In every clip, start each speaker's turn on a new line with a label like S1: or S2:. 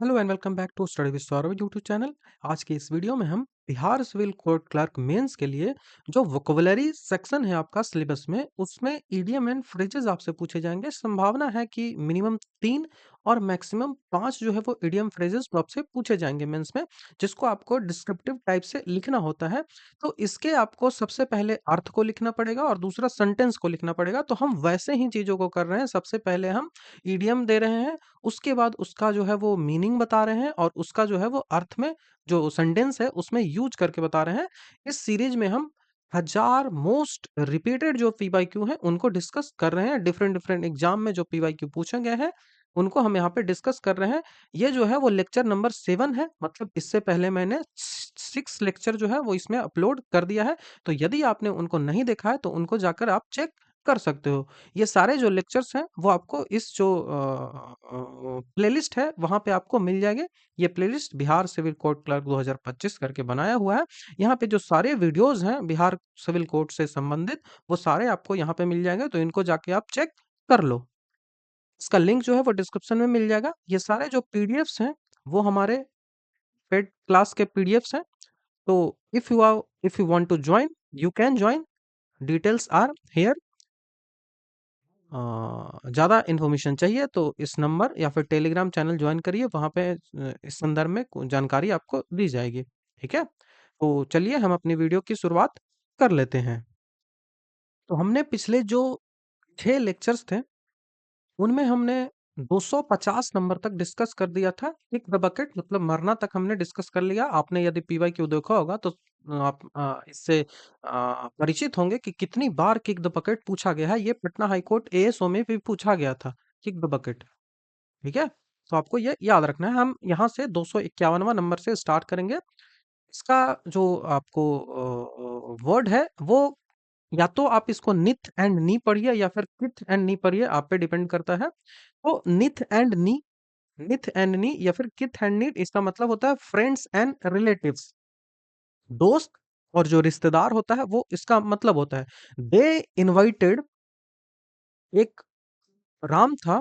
S1: Hello and welcome back to study with Saurabh YouTube channel. आज की इस वीडियो में हम Bihar civil court clerk mains के लिए जो वोकेबुलरी सेक्शन है आपका सिलेबस में, उसमें ईडियम एंड फ्रेजेस आपसे पूछे जाएंगे। संभावना है कि मिनिमम 3 और मैक्सिमम 5 जो है वो ईडियम फ्रेजेस तो आपसे पूछे जाएंगे मेंस में, जिसको आपको डिस्क्रिप्टिव टाइप से लिखना होता है। तो इसके आपको सबसे पहले अर्थ को लिखना पड़ेगा और दूसरा सेंटेंस को लिखना पड़ेगा। तो हम वैसे ही चीजों को कर रहे हैं। सबसे पहले हम ईडियम दे रहे हैं, उसके बाद उसका जो है वो मीनिंग बता रहे हैं और उसका जो है वो अर्थ में जो सेंटेंस है उसमें यूज करके बता रहे हैं। इस सीरीज में हम 1000 मोस्ट रिपीटेड जो पीवाईक्यू हैं उनको डिस्कस कर रहे हैं। डिफरेंट डिफरेंट एग्जाम में जो पीवाईक्यू पूछे गए हैं उनको हम यहाँ पे डिस्कस कर रहे हैं। ये जो है वो लेक्चर नंबर 7 है, मतलब इससे पहले मैंने 6 लेक्चर जो है वो इसमें अपलोड कर दिया है। तो यदि आपने उनको नहीं देखा है तो उनको जाकर आप चेक कर सकते हो। ये सारे जो लेक्चर्स हैं वो आपको इस जो प्लेलिस्ट है वहाँ पे आपको मिल जाएंगे। ये playlist Bihar civil court clerk 2025 करके बनाया हुआ है। यहाँ पे जो सारे वीडियोस हैं बिहार सिविल कोर्ट से संबंधित, वो सारे आपको यहाँ पे मिल जाएंगे। तो इनको जाके आप चेक कर लो। इसका लिंक जो है वो डिस्क्रिप्शन में मिल जाएगा। ये सारे जो पीडीएफ्स हैं वो हमारे पेड क्लास के पीडीएफ्स हैं। तो if you want to join, you can join. Details are here. ज़्यादा इन्फॉर्मेशन चाहिए तो इस नंबर या फिर टेलीग्राम चैनल ज्वाइन करिए। वहाँ पे इस संदर्भ में जानकारी आपको दी जाएगी। ठीक है, तो चलिए हम अपनी वीडियो की शुरुआत कर लेते हैं। तो हमने पिछले जो 6 लेक्चर्स थे उनमें हमने 250 नंबर तक डिस्कस कर दिया था। किक द बकेट मतलब मरना तक हमने डिस्कस कर लिया। आपने यदि पीवाईक्यू देखा होगा तो आप इससे परिचित होंगे कि कितनी बार किक द बकेट पूछा गया है। ये पटना हाई कोर्ट एएसओ में भी पूछा गया था, किक द बकेट। ठीक है, तो आपको ये याद रखना है। हम यहाँ से 251वां नंबर से स्टार्ट करेंगे। इसका जो आपको वर्ड है वो या तो आप इसको निथ एंड नी पढ़िए या फिर किथ एंड नी पढ़िए, आप पे डिपेंड करता है। तो निथ एंड नी या फिर किथ एंड नी, इसका मतलब होता है फ्रेंड्स एंड रिलेटिव्स, दोस्त और जो रिश्तेदार होता है वो इसका मतलब होता है। दे इनवाइटेड, एक राम था,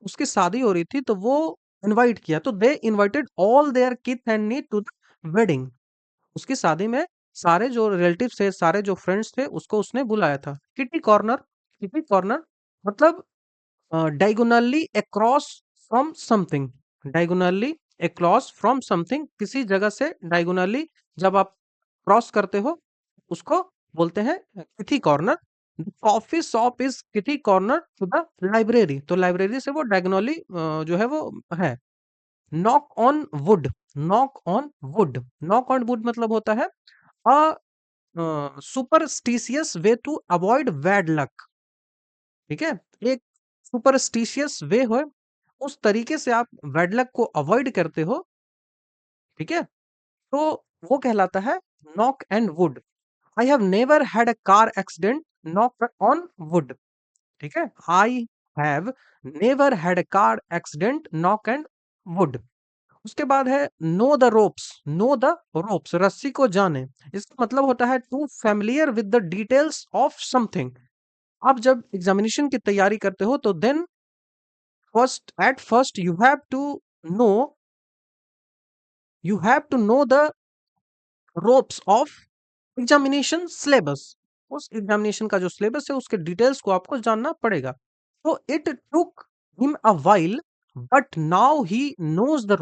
S1: उसकी शादी हो रही थी तो वो इनवाइट किया, तो they invited all their kith and kin to the wedding. उसकी शादी में सारे जो रिलेटिव्स थे, सारे जो फ्रेंड्स थे, उसको उसने बुलाया था। किटी कॉर्नर, किटी कॉर्नर मतलब diagonally across from something. Diagonally across from something, किसी जगह से डायगोनली जब आप क्रॉस करते हो उसको बोलते हैं kitty corner. Coffee shop is kitty corner to the library, तो लाइब्रेरी से वो डायगोनली जो है वो है। Knock on wood, knock on wood, knock on wood मतलब होता है superstitious way to avoid bad luck. ठीक है, एक सुपरस्टिशियस वे है, उस तरीके से आप बैड लक को अवॉइड करते हो। ठीक है, तो वो कहलाता है knock and wood. I have never had a car accident, knock on wood. ठीक है, I have never had a car accident, knock and wood. उसके बाद है know the ropes, know the ropes रस्सी को जाने। इसका मतलब होता है to familiar with the details of something. आप जब एग्जामिनेशन की तैयारी करते हो तो then first know you have to know the ropes of examination syllabus. उस एग्जामिनेशन का जो सिलेबस है उसके डिटेल्स को आपको जानना पड़ेगा। तो it took him a while but now he knows the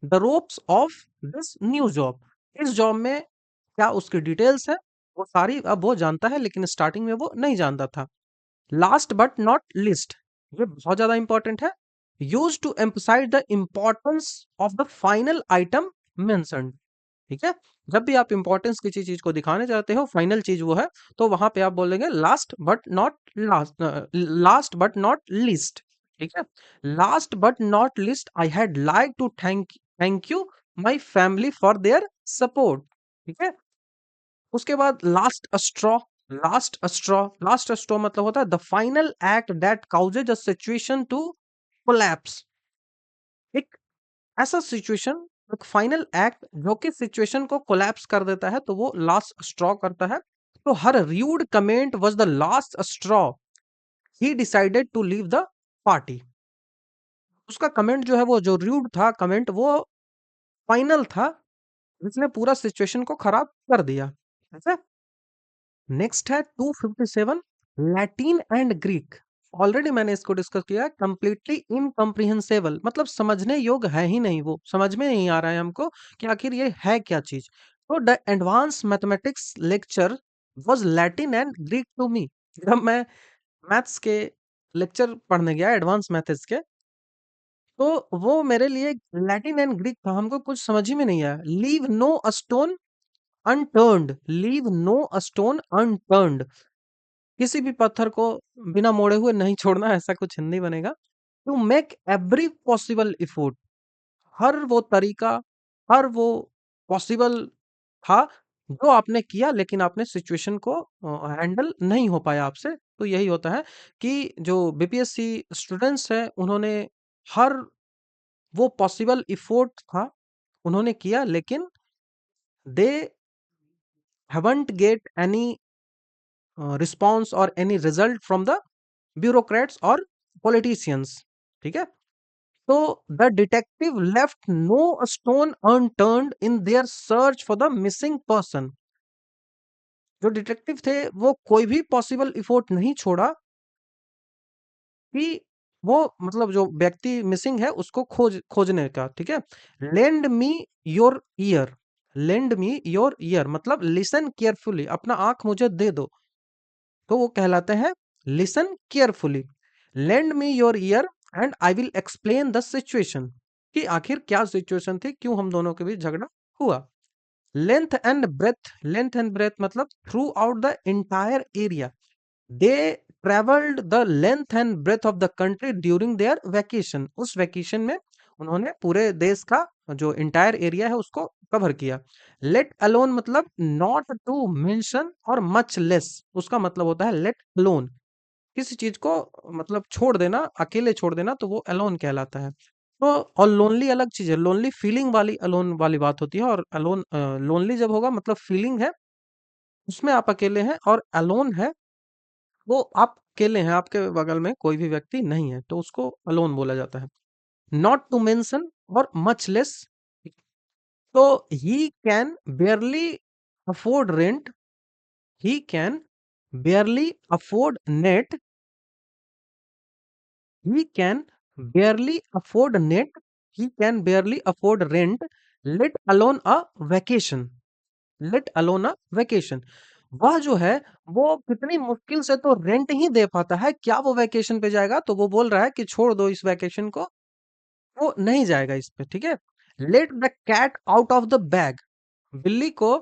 S1: ropes of this new job. इस जॉब में क्या उसकी डिटेल्स है वो सारी अब वो जानता है, लेकिन स्टार्टिंग में वो नहीं जानता था। लास्ट बट नॉट लिस्ट, ये बहुत ज्यादा इंपॉर्टेंट है। Use to emphasise the importance of the final item mentioned. ठीक है, जब भी आप इंपॉर्टेंस किसी चीज को दिखाने चाहते हो, फाइनल चीज वो है, तो वहां पे आप बोलेंगे लास्ट बट नॉट लीस्ट। ठीक है, last but not least I had like to thank you my family for their support. ठीक है, उसके बाद लास्ट स्ट्रॉ मतलब होता है the final act that causes a situation to collapse. एक ऐसा सिचुएशन, एक फाइनल एक्ट जो कि सिचुएशन को कोलैप्स कर देता है, तो वो लास्ट स्ट्रॉ करता है। तो हर rude comment was the last straw, he decided to leave the party. उसका कमेंट जो है वो जो र्यूड था कमेंट वो फाइनल था, जिसने पूरा सिचुएशन को खराब कर दिया। ऐसा। नेक्स्ट है 257 लैटिन एंड ग्रीक। ऑलरेडी मैंने इसको डिस्कस किया है, कंप्लीटली इनकम्प्रिहेंसिबल, मतलब समझने योग्य है ही नहीं, वो समझ में नहीं आ रहा है हमको कि आखिर ये है क्या चीज। तो the advance mathematics lecture was Latin and Greek to me. जब मैं मैथ्स के लेक्चर पढ़ने गया एडवांस मैथ्स के, तो वो मेरे लिए लैटिन एंड ग्रीक था, हमको कुछ समझ ही में नहीं आया। Leave no stone unturned, leave no stone unturned, किसी भी पत्थर को बिना मोड़े हुए नहीं छोड़ना, ऐसा कुछ हिंदी बनेगा। To make every possible effort, हर वो तरीका, हर वो पॉसिबल था जो आपने किया, लेकिन आपने सिचुएशन को हैंडल नहीं हो पाया आपसे। तो यही होता है कि जो बीपीएससी स्टूडेंट्स हैं उन्होंने हर वो पॉसिबल इफोर्ट था उन्होंने किया, लेकिन they haven't get any response और any result from the bureaucrats और पॉलिटिशियंस। ठीक है। तो the detective left no stone unturned in their search for the missing person. जो डिटेक्टिव थे वो कोई भी पॉसिबल इफोर्ट नहीं छोड़ा कि वो मतलब जो व्यक्ति मिसिंग है उसको खोजने का। ठीक है। Lend me your year, lend me your year मतलब लिसन केयरफुली, अपना आंख मुझे दे दो, तो वो कहलाते हैं listen carefully. Lend me your year and I will explain the situation, कि आखिर क्या सिचुएशन थी, क्यों हम दोनों के बीच झगड़ा हुआ। Length and breadth, length and breadth मतलब throughout the entire area, they travelled the length and breadth of the country during their vacation. उस वैकेशन में उन्होंने पूरे देश का जो इंटायर एरिया है उसको कवर किया। लेट अलोन मतलब नॉट टू मेंशन और मच लेस, उसका मतलब होता है लेट अलोन, किसी चीज को मतलब छोड़ देना, अकेले छोड़ देना, तो वो अलोन कहलाता है। तो और लोनली अलग चीज है, लोनली फीलिंग वाली अलोन वाली बात होती है, और अलोन लोनली जब होगा मतलब फीलिंग है उसमें आप अकेले हैं, और अलोन है वो आप अकेले हैं, आपके बगल में कोई भी व्यक्ति नहीं है, तो उसको अलोन बोला जाता है। नॉट टू मेंशन और मच लेस, तो he can बेयरली afford rent, he can बेयरली afford net, he can barely afford net, he can barely afford rent, let alone a vacation, let alone a vacation। वह जो है वो कितनी मुश्किल से तो रेंट ही दे पाता है, क्या वो वैकेशन पे जाएगा? तो वो बोल रहा है कि छोड़ दो इस वैकेशन को, वो नहीं जाएगा इस पे। ठीक है। Let the cat out of the bag, बिल्ली को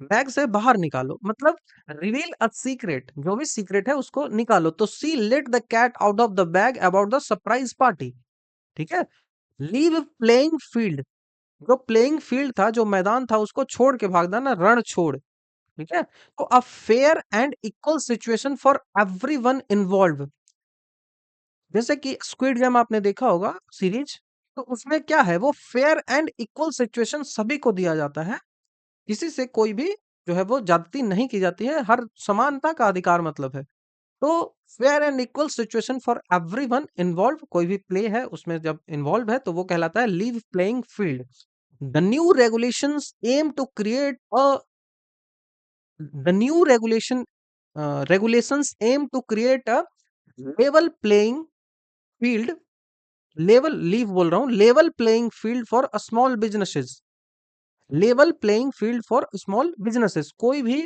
S1: बैग से बाहर निकालो, मतलब रिवील अ सीक्रेट, जो भी सीक्रेट है उसको निकालो। तो she let the cat out of the bag about the surprise party. ठीक है। लीव प्लेइंग फील्ड, जो प्लेइंग फील्ड था, जो मैदान था, उसको छोड़ के भागना ना, रण छोड़। ठीक है। तो a fair and equal situation for everyone involve, जैसे कि स्क्विड गेम आपने देखा होगा सीरीज, तो उसमें क्या है, वो फेयर एंड इक्वल सिचुएशन सभी को दिया जाता है, किसी से कोई भी जो है वो ज्यादती नहीं की जाती है, हर समानता का अधिकार मतलब है। तो fair and equal situation for everyone involve, कोई भी प्ले है उसमें जब इन्वॉल्व है तो वो कहलाता है leave playing field. The new regulations aim to create a the new regulations aim to create a level playing field, level leave बोल रहा हूँ, level playing field for small businesses, level playing field for small businesses, कोई भी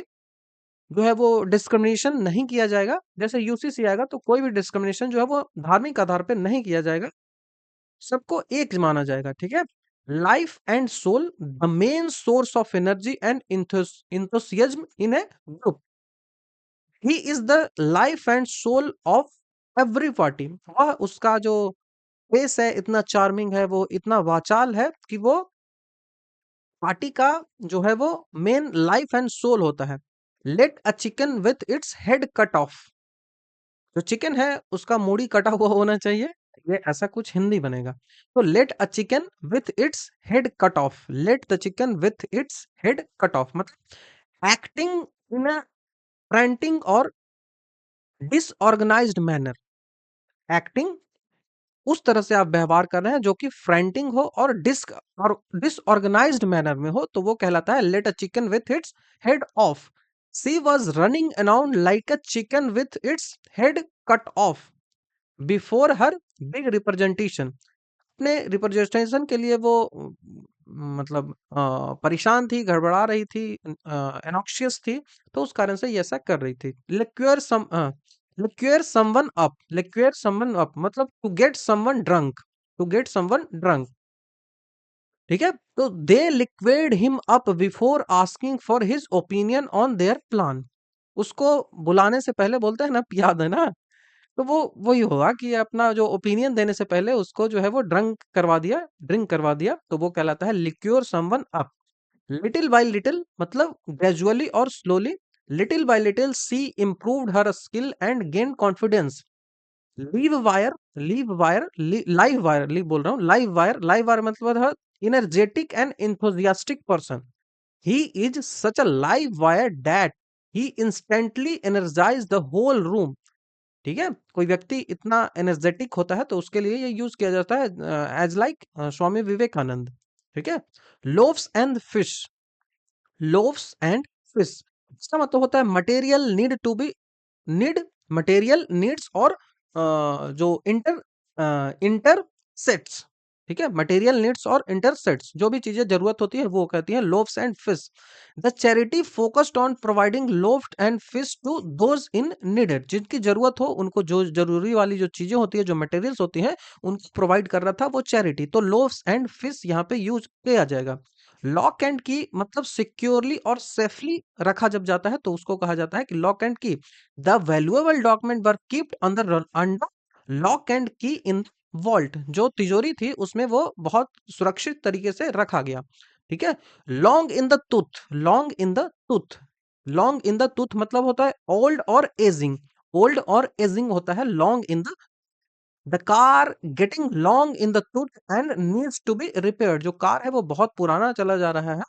S1: जो है वो discrimination नहीं किया जाएगा। जैसे यूसीसी आएगा तो कोई भी डिस्क्रिमिनेशन जो है वो धार्मिक आधार पे नहीं किया जाएगा, सबको एक माना जाएगा। ठीक है। Life and soul the main source of energy and enthusiasm in a group, he is the life and soul of every party. वह उसका जो फेस है इतना चार्मिंग है, वो इतना वाचाल है कि वो पार्टी का जो है वो मेन लाइफ एंड सोल होता है। Let a chicken with its head cut off, जो चिकन है उसका मूड़ी कटा हुआ होना चाहिए, ये ऐसा कुछ हिंदी बनेगा। तो let a chicken with its head cut off, let the chicken with its head cut off मतलब एक्टिंग इन अ फ्रैंटिक और डिसऑर्गेनाइज्ड मैनर, एक्टिंग उस तरह से आप व्यवहार कर रहे हैं जो कि फ्रैंटिंग हो और डिसऑर्गेनाइज्ड मैनर में हो, तो वो कहलाता है let a chicken with its head off. She was running around like a chicken with its head cut off before her big representation. अपने रिप्रेजेंटेशन के लिए वो मतलब परेशान थी, गड़बड़ा रही थी, एनॉक्सियस थी, तो उस कारण से ये ऐसा कर रही थी। Liquor someone up, liquor someone up मतलब to get someone drunk, to get someone drunk. ठीक है, तो they liquored him up before asking for his opinion on their plan. उसको बुलाने से पहले बोलते हैं ना, याद है ना, तो वो वही होगा कि अपना जो ओपिनियन देने से पहले उसको जो है वो ड्रिंक करवा दिया, तो वो कहलाता है liquor someone up. Little by little मतलब ग्रेजुअली और slowly, little by little she improved her skill and gain confidence. Live wire live बोल रहा हूँ, लाइव वायर मतलब है energetic and enthusiastic person. He is such a live wire that he instantly energize the whole room. ठीक है, कोई व्यक्ति इतना एनर्जेटिक होता है तो उसके लिए ये यूज किया जाता है एज लाइक स्वामी विवेकानंद। ठीक है, loaves and fish, loaves and fish इसका मतलब होता है material need to be need material needs और जो इंटरसेट्स। ठीक है, मटेरियल नीड्स और इंटरसेट्स जो भी चीजें जरूरत होती है वो कहती है loaves and fish. The charity focused on providing loaves and fish to those in needed, जिनकी जरूरत हो उनको, जो जरूरी वाली जो चीजें होती है, जो मटेरियल्स होती हैं, उनको प्रोवाइड कर रहा था वो चैरिटी, तो लोव्स एंड फिश यहाँ पे यूज किया जाएगा। लॉक एंड की मतलब सिक्योरली और सेफली रखा जब जाता है तो उसको कहा जाता है कि लॉक एंड की। The valuable document were keeped under lock and की इन वॉल्ट, जो तिजोरी थी उसमें वो बहुत सुरक्षित तरीके से रखा गया। ठीक है, long in the tooth, long in the tooth, long in the tooth मतलब होता है ओल्ड और एजिंग, ओल्ड और एजिंग होता है long in the car getting long in the tooth and needs to be repaired. जो कार है वो बहुत पुराना चला जा रहा है,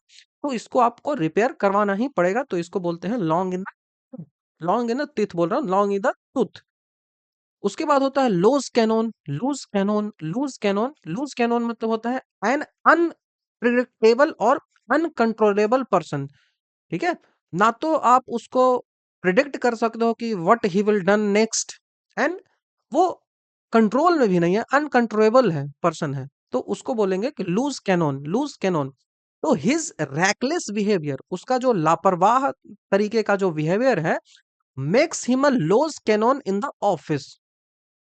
S1: तो इसको आपको रिपेयर करवाना ही पड़ेगा, तो इसको बोलते हैं long in the, long in the teeth बोल रहा हूँ, लॉन्ग इन द टूथ। उसके बाद होता है loose cannon, loose cannon, loose cannon, loose cannon मतलब होता है एन अनप्रिडिक्टेबल और अनकंट्रोलेबल पर्सन। ठीक है, ना तो आप उसको प्रिडिक्ट कर सकते हो कि what he will done next, and वो कंट्रोल में भी नहीं है, अनकंट्रोलेबल है पर्सन है, तो उसको बोलेंगे कि लूज कैनोन, लूज कैनोन। तो हिज रैकलेस बिहेवियर, उसका जो लापरवाह तरीके का जो बिहेवियर है, makes him a loose cannon in the office.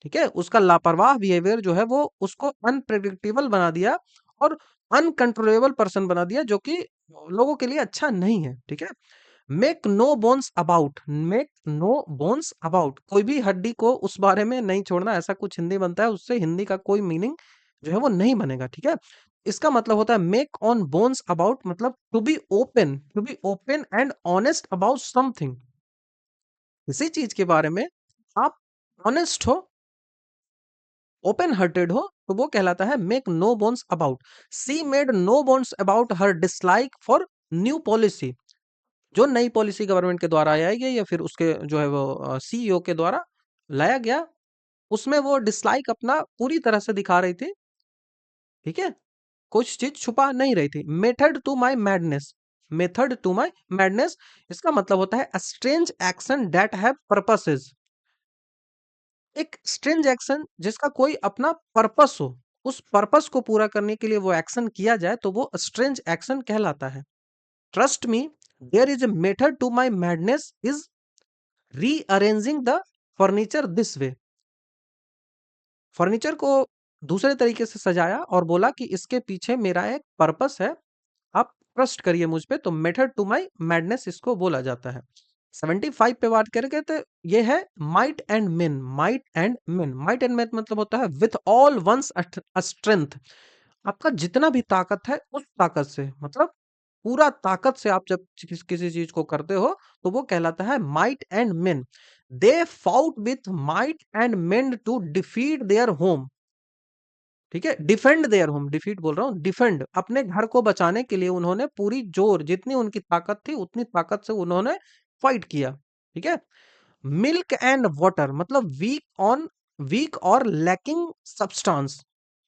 S1: ठीक है, उसका लापरवाह बिहेवियर जो है वो उसको अनप्रेडिक्टेबल बना दिया और अनकंट्रोलेबल पर्सन बना दिया, जो कि लोगों के लिए अच्छा नहीं है। ठीक है, make no bones about, make no bones about, कोई भी हड्डी को उस बारे में नहीं छोड़ना, ऐसा कुछ हिंदी बनता है, उससे हिंदी का कोई मीनिंग जो है वो नहीं बनेगा। ठीक है, इसका मतलब होता है मेक ऑन बोन्स अबाउट मतलब to be open and honest about something, किसी चीज के बारे में आप ऑनेस्ट हो, ओपन हार्टेड हो, तो वो कहलाता है make no bones about. She made no bones about her dislike for new policy, जो नई पॉलिसी गवर्नमेंट के द्वारा आई गई या फिर उसके जो है वो सीईओ के द्वारा लाया गया, उसमें वो डिसलाइक अपना पूरी तरह से दिखा रही थी। ठीक है, कुछ चीज छुपा नहीं रही थी। Method to my madness, method to my madness इसका मतलब होता है strange action that have purposes, एक स्ट्रेंज एक्शन जिसका कोई अपना पर्पस हो, उस पर्पस को पूरा करने के लिए वो एक्शन किया जाए तो वो स्ट्रेंज एक्शन कहलाता है। Trust me, there is a method to my madness is rearranging the furniture this way. Furniture को दूसरे तरीके से सजाया और बोला कि इसके पीछे मेरा एक पर्पस है, आप ट्रस्ट करिए मुझ पे, तो मेथड टू माई मैडनेस इसको बोला जाता है। 75 पे बात करके तो ये है might and main, might and main, might and main मतलब होता है विथ ऑल वंस स्ट्रेंथ, आपका जितना भी ताकत है उस ताकत से, मतलब पूरा ताकत से आप जब किसी चीज को करते हो तो वो कहलाता है might and main. They fought with might and main to defeat their home. ठीक है, डिफेंड देयर होम, डिफीट बोल रहा हूँ, डिफेंड अपने घर को बचाने के लिए उन्होंने पूरी जोर, जितनी उनकी ताकत थी उतनी ताकत से उन्होंने फाइट किया। ठीक है, मिल्क एंड वाटर मतलब वीक ऑन वीक और lacking substance.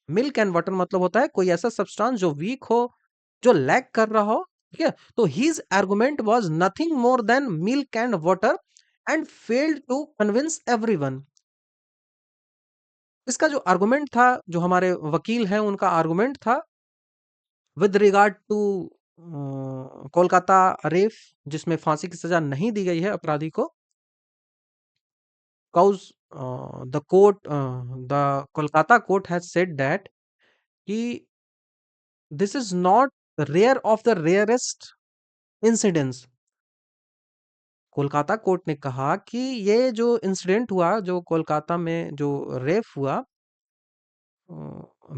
S1: Milk and water मतलब होता है कोई ऐसा सब्सटेंस जो वीक हो, जो लैक कर रहा हो, ठीक है। तो his argument was nothing more than milk and water and failed to convince everyone. इसका जो आर्गुमेंट था, जो हमारे वकील हैं उनका आर्गुमेंट था with regard to Kolkata rape, जिसमें फांसी की सजा नहीं दी गई है अपराधी को, cause the Kolkata court has said that कि this is not rare of the rarest incidents। Kolkata court ने कहा कि ये जो इंसिडेंट हुआ, जो कोलकाता में जो रेप हुआ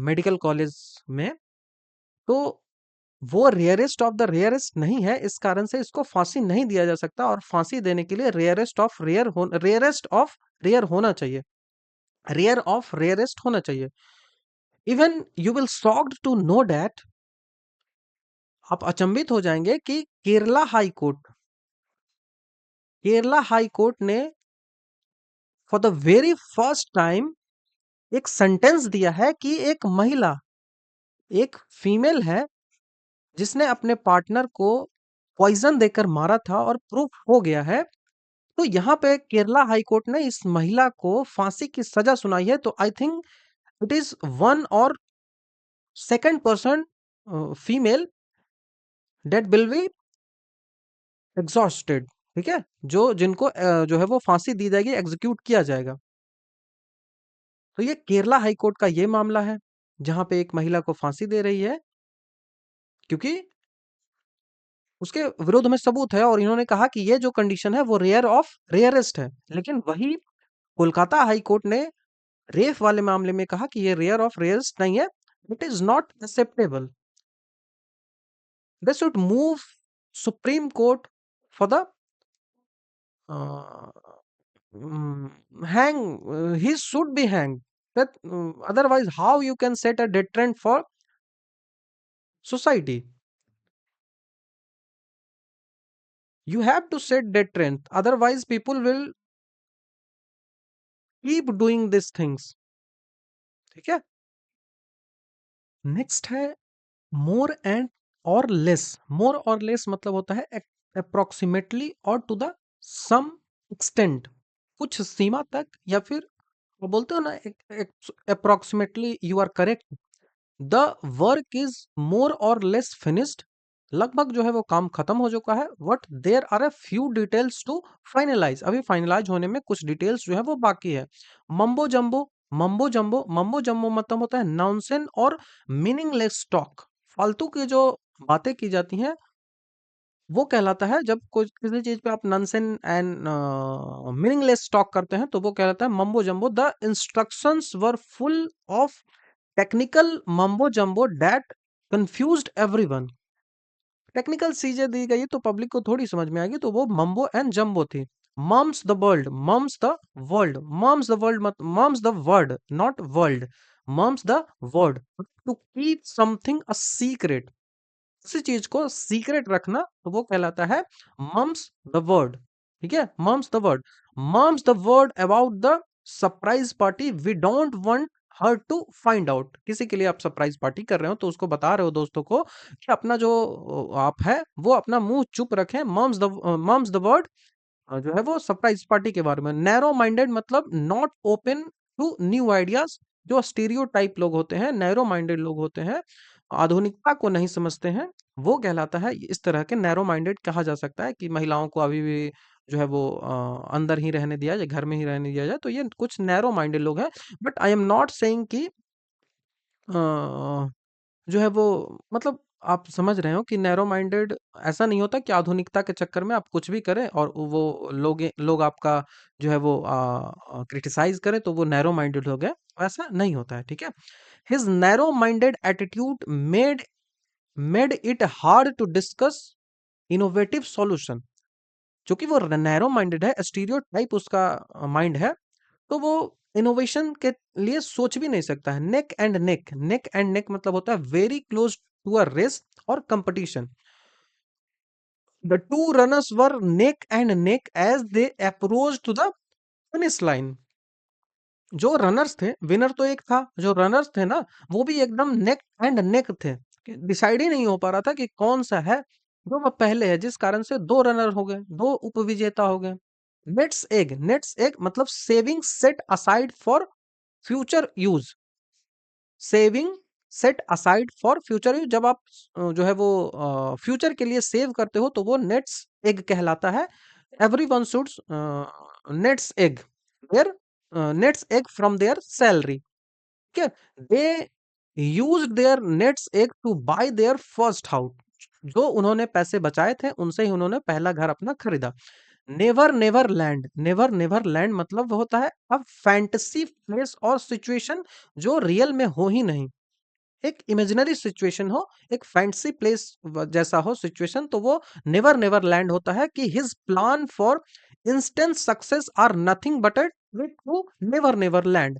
S1: मेडिकल कॉलेज में, तो वो रेयरेस्ट ऑफ द रेयरेस्ट नहीं है, इस कारण से इसको फांसी नहीं दिया जा सकता, और फांसी देने के लिए रेयरेस्ट ऑफ रेयर होना चाहिए, रेयर ऑफ रेयरेस्ट होना चाहिए। Even you will shocked to know that, आप अचंभित हो जाएंगे कि केरला हाई कोर्ट ने for the very first time एक सेंटेंस दिया है कि एक महिला, एक फीमेल है, जिसने अपने पार्टनर को पॉइजन देकर मारा था और प्रूफ हो गया है, तो यहाँ पे केरला हाई कोर्ट ने इस महिला को फांसी की सजा सुनाई है। तो I think it is one और second person female that will be exhausted, ठीक है, जो जिनको जो है वो फांसी दी जाएगी, एग्जीक्यूट किया जाएगा। तो ये केरला हाई कोर्ट का ये मामला है, जहां पे एक महिला को फांसी दे रही है, क्योंकि उसके विरोध में सबूत है, और इन्होंने कहा कि ये जो कंडीशन है वो रेयर ऑफ रेयरेस्ट है। लेकिन वही कोलकाता हाई कोर्ट ने रेप वाले मामले में कहा कि ये रेयर ऑफ रेयरेस्ट नहीं है, it is not acceptable, they should move supreme court for the hang, he should be hanged. That otherwise, how you can set a deterrent for society? You have to set deterrent. Otherwise, people will keep doing these things. ठीक है? Next है more and और less. More or less मतलब होता है approximately और to the some extent, कुछ सीमा तक, या फिर वो बोलते हो ना, approximately you are correct, the work is more or less finished, लगभग जो है वो काम खत्म हो चुका है, but there are a few details to finalise, अभी फाइनलाइज होने में कुछ डिटेल्स जो है वो बाकी है। मम्बो जम्बो, मम्बो जम्बो मतलब होता है नॉनसेंस और मीनिंगलेस टॉक, फालतू की जो बातें की जाती हैं वो कहलाता है, जब कोई किसी चीज पे आप नॉनसेंस एंड मीनिंगलेस टॉक करते हैं तो वो कहलाता है mumbo jumbo. The instructions were full of technical mumbo jumbo that confused everyone. Technical चीजें दी गई तो पब्लिक को थोड़ी समझ में आएगी, तो वो मम्बो एंड जम्बो थी। Mum's the world, mum's the world, mum's the world मत, mum's the word not world, mum's the word, to keep something a secret, किसी चीज को सीक्रेट रखना, तो वो कहलाता है मम्स द वर्ड, ठीक है, mum's the word about the surprise party, we don't want her to find out. किसी के लिए आप सरप्राइज पार्टी कर रहे हो तो उसको बता रहे हो दोस्तों को कि अपना जो आप है वो अपना मुंह चुप रखें, मम्स द वर्ड जो है वो सरप्राइज पार्टी के बारे में। नैरो माइंडेड मतलब not open to new ideas, जो स्टीरियोटाइप लोग होते हैं, नैरो माइंडेड लोग होते हैं, आधुनिकता को नहीं समझते हैं, वो कहलाता है, इस तरह के नैरो माइंडेड कहा जा सकता है कि महिलाओं को अभी भी जो है वो अंदर ही रहने दिया जाए, घर में ही रहने दिया जाए, तो ये कुछ नैरो माइंडेड लोग हैं। But I am not saying कि जो है वो, मतलब आप समझ रहे हो कि नैरो माइंडेड ऐसा नहीं होता कि आधुनिकता के चक्कर में आप कुछ भी करें और वो लोग आपका जो है वो क्रिटिसाइज करें तो वो नैरो माइंडेड हो गए, ऐसा नहीं होता है, ठीक है। His narrow minded attitude made it hard to discuss innovative solution. क्योंकि वो नैरो माइंडेड है, स्टीरियोटाइप उसका माइंड है, तो वो इनोवेशन के लिए सोच भी नहीं सकता है। नेक एंड नेक मतलब होता है very close to a race और competition. The two runners were neck and neck as they approach to the finish line. जो रनर्स थे, विनर तो एक था, जो रनर्स थे ना, वो भी एकदम नेक एंड नेक थे। डिसाइड ही नहीं हो पा रहा था कि कौन सा है जो वह पहले है, जिस कारण से दो रनर हो गए, दो उपविजेता हो गए। नेट्स एग मतलब saving set aside for future use. Saving set aside for future use, जब आप जो है वो फ्यूचर के लिए सेव करते हो तो वो नेट्स एग कहलाता है। Everyone should nets egg there nets egg from there salary. ठीक है, दे use their nets egg to bye there first house. जो उन्होंने पैसे बचाए थे उनसे ही उन्होंने पहला घर अपना खरीदा। Never never land, never never land मतलब वो होता है अब फैंटेसी प्लेस और सिचुएशन जो रियल में हो ही नहीं। एक इमेजिनरी सिचुएशन हो, एक फैंटेसी प्लेस जैसा हो सिचुएशन, तो वो नेवर नेवर लैंड होता है कि his plan for instant success are nothing but it to never never land.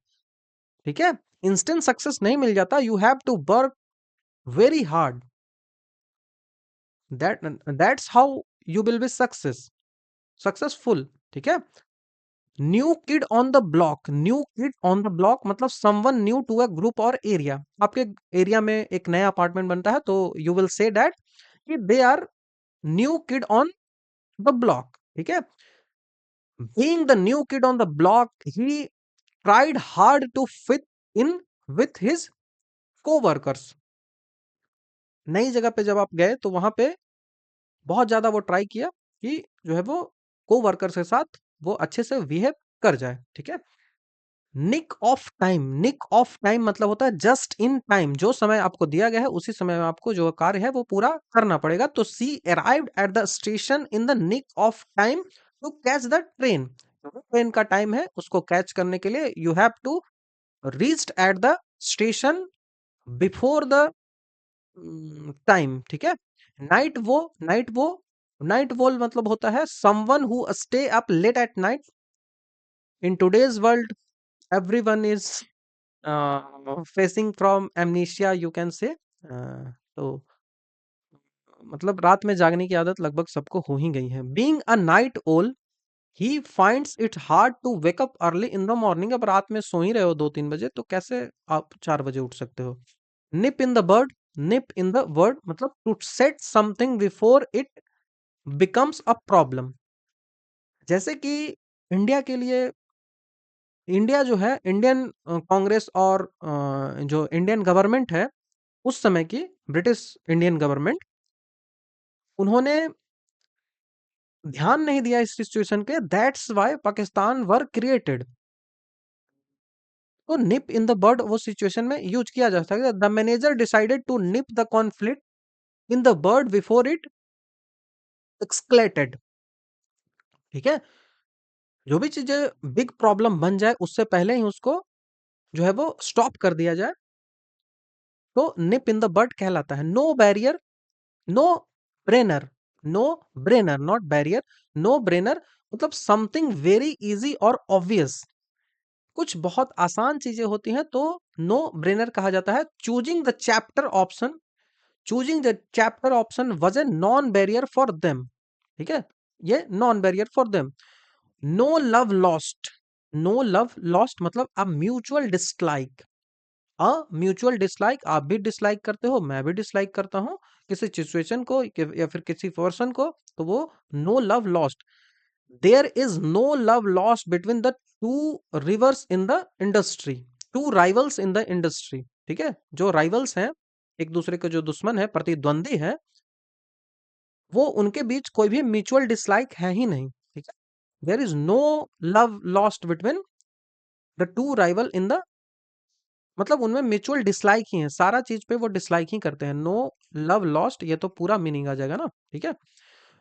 S1: ठीक है, इंस्टेंट सक्सेस नहीं मिल जाता, you have to work very hard, that that's how you will be successful. ठीक है, new kid on the block, new kid on the block मतलब someone new to a group और area. आपके area में एक नया अपार्टमेंट बनता है तो यू विल से दैट कि they are new kid on the block. ठीक है, being the new kid on the block he tried hard to fit in with his coworkers. नई जगह पे जब आप गए तो वहां पे बहुत ज्यादा वो ट्राई किया कि जो है वो कोवर्कर्स के साथ वो अच्छे से बिहेव कर जाए। ठीक है, निक ऑफ टाइम मतलब होता है जस्ट इन टाइम, जो समय आपको दिया गया है उसी समय में आपको जो कार्य है वो पूरा करना पड़ेगा। तो she arrived at the station in the nick of time to catch the train. Train का टाइम है, उसको कैच करने के लिए you have to reached at the station before the time. ठीक है, नाइट वो नाइट वॉल मतलब होता है someone who stay up late at night. In today's world everyone is facing from amnesia you can say। तो मतलब रात में जागने की आदत लगभग सबको हो ही गई है। Being a night owl he finds it hard to wake up early in the morning. अब रात में सो ही रहे हो 2-3 बजे तो कैसे आप 4 बजे उठ सकते हो। Nip in the bud, nip in the word मतलब to set something before it becomes a problem. जैसे कि इंडिया के लिए, इंडिया जो है इंडियन कांग्रेस और जो इंडियन गवर्नमेंट है उस समय की ब्रिटिश इंडियन गवर्नमेंट, उन्होंने ध्यान नहीं दिया इस सिचुएशन के, that's why Pakistan was created. तो निप इन द बर्ड वो सिचुएशन में यूज किया जा सकता है। The manager decided to nip the conflict in the bud before it escalated. ठीक है, जो भी चीजें बिग प्रॉब्लम बन जाए उससे पहले ही उसको जो है वो स्टॉप कर दिया जाए तो निप इन द बर्ड कहलाता है। No barrier, no brainer, no brainer not barrier, no brainer मतलब समथिंग वेरी इजी और ऑब्वियस। कुछ बहुत आसान चीजें होती हैं तो नो ब्रेनर कहा जाता है। Choosing the chapter option, choosing the chapter option was a no brainer for them. ठीक है, ये no brainer for them. No love lost, no love lost मतलब a mutual dislike, mutual dislike, आप भी dislike करते हो मैं भी डिसलाइक करता हूँ किसी सिचुएशन को या फिर किसी पर्सन को, तो वो no love lost. There is no love lost between the two rivers in the industry, two rivals in the industry. ठीक है, जो राइवल्स हैं, एक दूसरे के जो दुश्मन है, प्रतिद्वंदी है, वो उनके बीच कोई भी म्यूचुअल डिसलाइक है ही नहीं। ठीक है, there is no love lost between the two rival in the, मतलब उनमें म्यूचुअल डिसलाइक ही है, सारा चीज पे वो डिसलाइक ही करते हैं। नो लव लॉस्ट, ये तो पूरा मीनिंग आ जाएगा ना। ठीक है,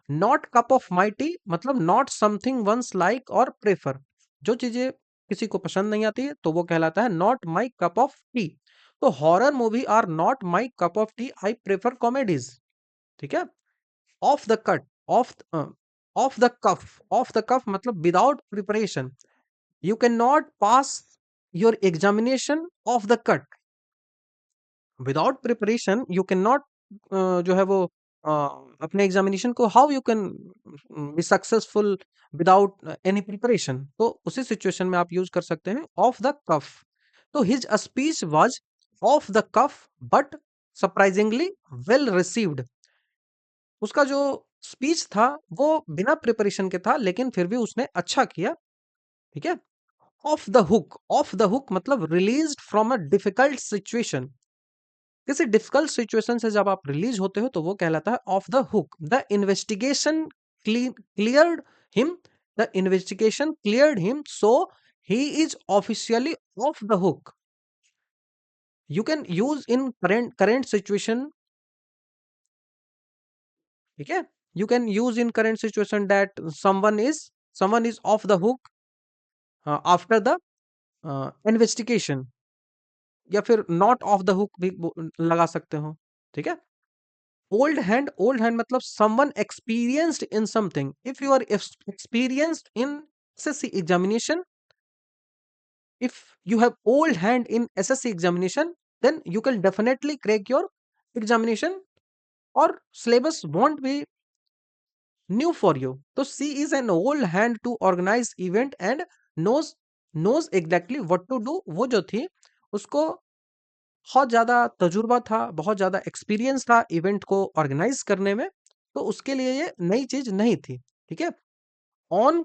S1: not cup of my T मतलब नॉट समथिंग वंस लाइक और प्रेफर, जो चीजें किसी को पसंद नहीं आती है तो वो कहलाता है not my cup of tea. तो horror movie are not my cup of tea, I prefer comedies. ठीक है, off the cut, off off the cuff, off the cuff मतलब without preparation, you can not pass your examination off the cut, without preparation you can not जो है वो अपने examination को how you can be successful without any preparation, तो उसी situation में आप यूज कर सकते हैं ऑफ द कफ। तो his speech was off the cuff but surprisingly well received. उसका जो स्पीच था वो बिना प्रिपरेशन के था, लेकिन फिर भी उसने अच्छा किया। ठीक है। Off the hook, off the hook मतलब released from a difficult situation. किसी डिफिकल्ट सिचुएशन से जब आप रिलीज होते हो तो वो कहलाता है off the hook. The investigation cleared him, the investigation cleared him, so he is officially of the hook. You can use in current situation. ठीक है। You can use in current situation that someone is of the hook after the investigation, या फिर not of the hook भी लगा सकते हो। ठीक है। ओल्ड हैंड मतलब someone experienced in something. If you are experienced in SSC examination, if you have old hand in SSC examination, then you can definitely crack your examination, or syllabus won't be new for you. So C is an old hand to organize event and knows knows exactly what to do. वो जो थी उसको बहुत ज़्यादा तजुर्बा था, बहुत ज़्यादा एक्सपीरियंस था इवेंट को ऑर्गेनाइज करने में, तो उसके लिए ये नई चीज नहीं थी। ठीक है। On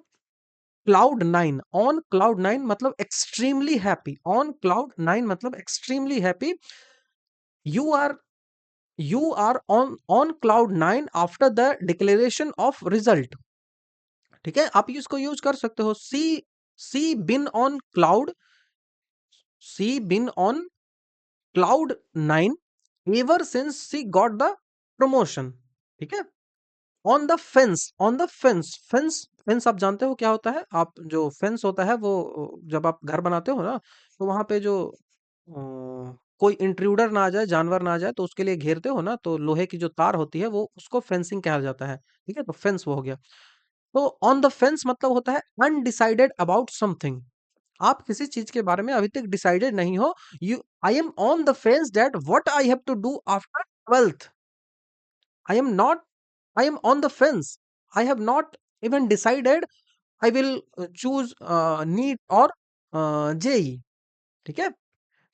S1: cloud nine, on cloud nine मतलब extremely happy, on cloud nine मतलब extremely happy. You are you are on cloud nine after the declaration of result. ठीक है। आप इसको यूज कर सकते हो। She been on cloud, she been on cloud nine ever since she got the promotion. ठीक है। On the fence, on the fence, fence fence आप जानते हो क्या होता है? आप जो फेंस होता है वो जब आप घर बनाते हो ना, तो वहां पे जो कोई इंट्रूडर ना आ जाए, जानवर ना आ जाए, तो उसके लिए घेरते हो ना, तो लोहे की जो तार होती है वो उसको फेंसिंग कहा जाता है। ठीक है। तो फेंस वो हो गया। तो ऑन द फेंस मतलब होता है अनडिसाइडेड अबाउट समथिंग। आप किसी चीज के बारे में अभी तक डिसाइडेड नहीं हो। You I am on the fence that what I have to do after 12th। I am not, I am on the fence. I have not even decided I will choose NEET or JEE. ठीक है।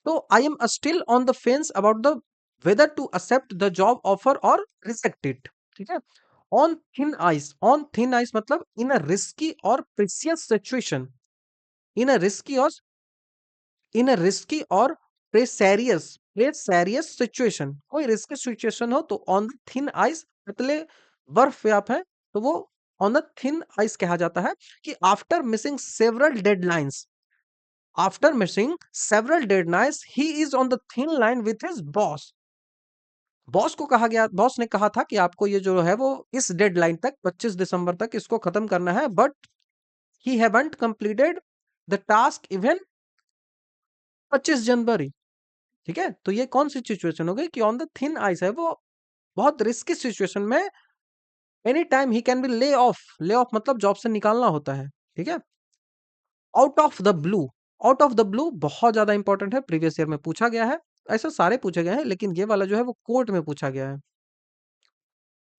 S1: तो I am still on the fence about the whether to accept the job offer or reject it. ठीक है। On thin ice मतलब in a risky or precious situation, in a risky or precarious situation, कोई risky situation हो तो on the thin ice, पतले बर्फ पे आप है, तो वो ऑन द थिन आइस कहा जाता है। कि after missing several deadlines he is on the thin line with his boss. Boss को कहा गया, बॉस ने कहा था कि आपको ये जो है वो इस डेडलाइन तक 25 दिसंबर तक इसको खत्म करना है, but he haven't completed the task even 25 जनवरी। ठीक है। तो ये कौन सी सिचुएशन हो गई कि ऑन द थिन आइस है, वो बहुत रिस्की सिचुएशन में any time he can be lay off. Lay off मतलब जॉब से निकालना होता है। ठीक है। Out of the blue, out of the blue बहुत ज्यादा इंपॉर्टेंट है, प्रीवियस ईयर में पूछा गया है। ऐसे सारे पूछे गए हैं, लेकिन ये वाला जो है वो कोर्ट में पूछा गया है,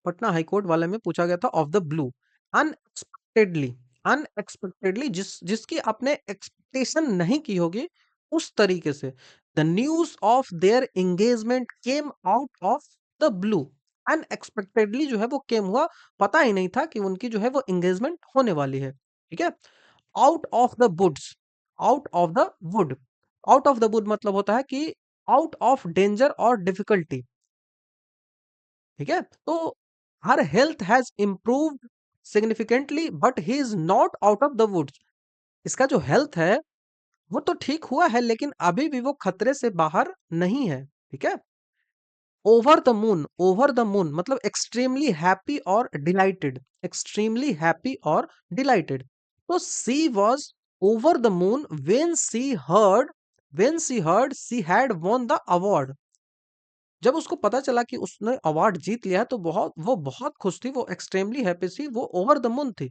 S1: पटना हाई कोर्ट वाले में पूछा गया था। Of the blue, unexpectedly, unexpectedly जिसकी आपने एक्सपेक्टेशन नहीं की होगी, उस तरीके से the news of their engagement came out of the blue. Unexpectedly जो है वो केम हुआ, पता ही नहीं था कि उनकी जो है वो एंगेजमेंट होने वाली है। ठीक है। Out of the woods, out of the wood, out of the wood मतलब होता है कि आउट ऑफ डेंजर और डिफिकल्टी। ठीक है। तो her health has improved significantly but he is not out of the woods. इसका जो हेल्थ है वो तो ठीक हुआ है, लेकिन अभी भी वो खतरे से बाहर नहीं है। ठीक है। Over the moon, over the moon मतलब एक्सट्रीमली हैप्पी और डिलाइटेड, एक्सट्रीमली हैप्पी और डिलाइटेड। तो she was over the moon when she heard she had won the award। जब उसको पता चला कि उसने अवार्ड जीत लिया है, तो वो बहुत खुश थी, वो एक्सट्रीमली हैप्पी थी, वो ओवर द मून थी।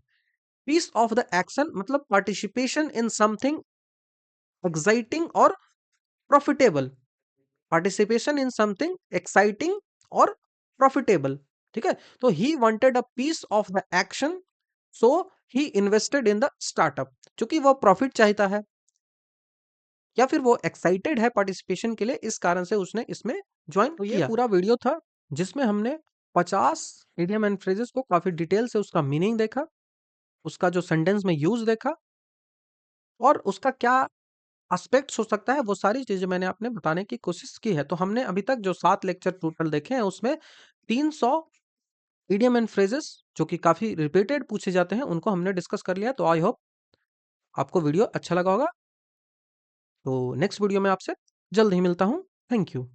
S1: पीस ऑफ द एक्शन मतलब पार्टिसिपेशन इन समथिंग एक्साइटिंग और profitable, participation in something exciting और प्रॉफिटेबल। ठीक है? तो he wanted a piece of the action, so he invested in the startup. चूंकि वो प्रॉफिट चाहता है या फिर वो एक्साइटेड है पार्टिसिपेशन के लिए, इस कारण से उसने इसमें ज्वाइन किया। ये पूरा वीडियो था जिसमें हमने 50 इडियम एंड फ्रेजेस को काफी डिटेल से उसका मीनिंग देखा, उसका जो सेंटेंस में यूज देखा, और उसका क्या एस्पेक्ट्स हो सकता है, वो सारी चीजें मैंने आपने बताने की कोशिश की है। तो हमने अभी तक जो 7 लेक्चर टोटल देखे हैं उसमें 300 इडियम एंड फ्रेजेस जो कि काफी रिपीटेड पूछे जाते हैं उनको हमने डिस्कस कर लिया। तो आई होप आपको वीडियो अच्छा लगा होगा। तो नेक्स्ट वीडियो में आपसे जल्द ही मिलता हूँ। Thank you.